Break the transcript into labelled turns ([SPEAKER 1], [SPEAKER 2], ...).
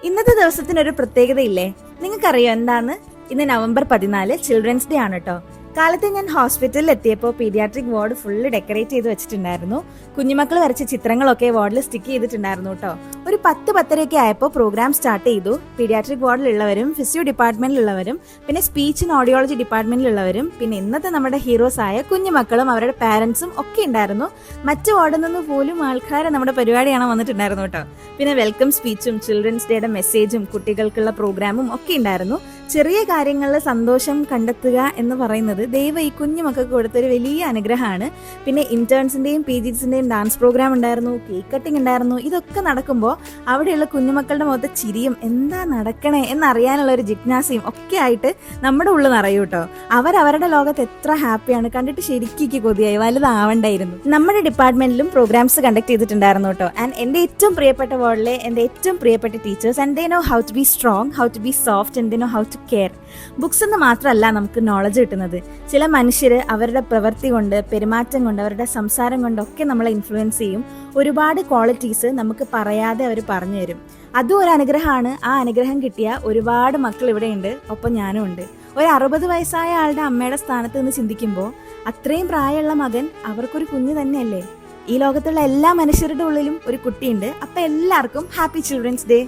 [SPEAKER 1] ഇന്നത്തെ ദിവസത്തിനൊരു പ്രത്യേകതയില്ലേ? നിങ്ങൾക്കറിയോ എന്താന്ന്? ഇന്ന് നവംബർ 14 ചിൽഡ്രൻസ് ഡേ ആണ് കേട്ടോ. കാലത്ത് ഞാൻ ഹോസ്പിറ്റലിൽ എത്തിയപ്പോൾ പീഡിയാട്രിക് വാർഡ് ഫുള്ള് ഡെക്കറേറ്റ് ചെയ്ത് വെച്ചിട്ടുണ്ടായിരുന്നു. കുഞ്ഞുമക്കൾ വരച്ച ചിത്രങ്ങളൊക്കെ വാർഡിൽ സ്റ്റിക്ക് ചെയ്തിട്ടുണ്ടായിരുന്നു കേട്ടോ. ഒരു 10-10:30 ആയപ്പോൾ പ്രോഗ്രാം സ്റ്റാർട്ട് ചെയ്തു. പീഡിയാട്രിക് വാർഡിലുള്ളവരും ഫിസിയോ ഡിപ്പാർട്ട്മെന്റിലുള്ളവരും പിന്നെ സ്പീച്ച് ആൻഡ് ഓഡിയോളജി ഡിപ്പാർട്ട്മെന്റിലുള്ളവരും പിന്നെ ഇന്നത്തെ നമ്മുടെ ഹീറോസ് ആയ കുഞ്ഞുമക്കളും അവരുടെ പാരന്റ്സും ഒക്കെ ഉണ്ടായിരുന്നു. മറ്റു വാർഡിൽ നിന്ന് പോലും ആൾക്കാർ നമ്മുടെ പരിപാടി കാണാൻ വന്നിട്ടുണ്ടായിരുന്നു കേട്ടോ. പിന്നെ വെൽക്കം സ്പീച്ചും ചിൽഡ്രൻസ് ഡേയുടെ മെസ്സേജും കുട്ടികൾക്കുള്ള പ്രോഗ്രാമും ഒക്കെ ഉണ്ടായിരുന്നു. ചെറിയ കാര്യങ്ങളിൽ സന്തോഷം കണ്ടെത്തുക എന്ന് പറയുന്നത് ദൈവം ഈ കുഞ്ഞുമക്കൾക്ക് കൊടുത്തൊരു വലിയ അനുഗ്രഹമാണ്. പിന്നെ ഇന്റേൺസിന്റെയും PGസിന്റെയും ഡാൻസ് പ്രോഗ്രാം ഉണ്ടായിരുന്നു, കേക്ക് കട്ടിംഗ് ഉണ്ടായിരുന്നു. ഇതൊക്കെ നടക്കുമ്പോൾ അവിടെയുള്ള കുഞ്ഞുമക്കളുടെ മുഖത്തെ ചിരിയും എന്താ നടക്കണേ എന്നറിയാനുള്ള ഒരു ജിജ്ഞാസയും ഒക്കെ ആയിട്ട് നമ്മുടെ ഉള്ളിൽ നിറയും കേട്ടോ. അവരവരുടെ ലോകത്ത് എത്ര ഹാപ്പിയാണ്, കണ്ടിട്ട് ശരിക്കും കൊതിയായി വലുതാവണ്ടായിരുന്നു. നമ്മുടെ ഡിപ്പാർട്ട്മെന്റിലും പ്രോഗ്രാംസ് കണ്ടക്ട് ചെയ്തിട്ടുണ്ടായിരുന്നു കേട്ടോ. ആൻഡ് എൻ്റെ ഏറ്റവും പ്രിയപ്പെട്ട വാർഡിലെ എൻ്റെ ഏറ്റവും പ്രിയപ്പെട്ട teachers and they know how to be strong, how to be soft and they know how to care. Books എന്ന് മാത്രമല്ല നമുക്ക് നോളജ് കിട്ടുന്നത്. ചില മനുഷ്യർ അവരുടെ പ്രവൃത്തി കൊണ്ട്, പെരുമാറ്റം കൊണ്ട്, അവരുടെ സംസാരം കൊണ്ടൊക്കെ നമ്മളെ ഇൻഫ്ലുവൻസ് ചെയ്യും. ഒരുപാട് ക്വാളിറ്റീസ് നമുക്ക് പറയാതെ അവർ പറഞ്ഞു തരും. അതും ഒരു അനുഗ്രഹമാണ്. ആ അനുഗ്രഹം കിട്ടിയ ഒരുപാട് മക്കൾ ഇവിടെയുണ്ട്, ഒപ്പം ഞാനും ഉണ്ട്. ഒരു 60 വയസ്സായ ആളുടെ അമ്മയുടെ സ്ഥാനത്ത് നിന്ന് ചിന്തിക്കുമ്പോൾ അത്രയും പ്രായമുള്ള മകൻ അവർക്കൊരു കുഞ്ഞ് തന്നെയല്ലേ. ഈ ലോകത്തുള്ള എല്ലാ മനുഷ്യരുടെ ഉള്ളിലും ഒരു കുട്ടിയുണ്ട്. അപ്പം എല്ലാവർക്കും ഹാപ്പി ചിൽഡ്രൻസ് ഡേ.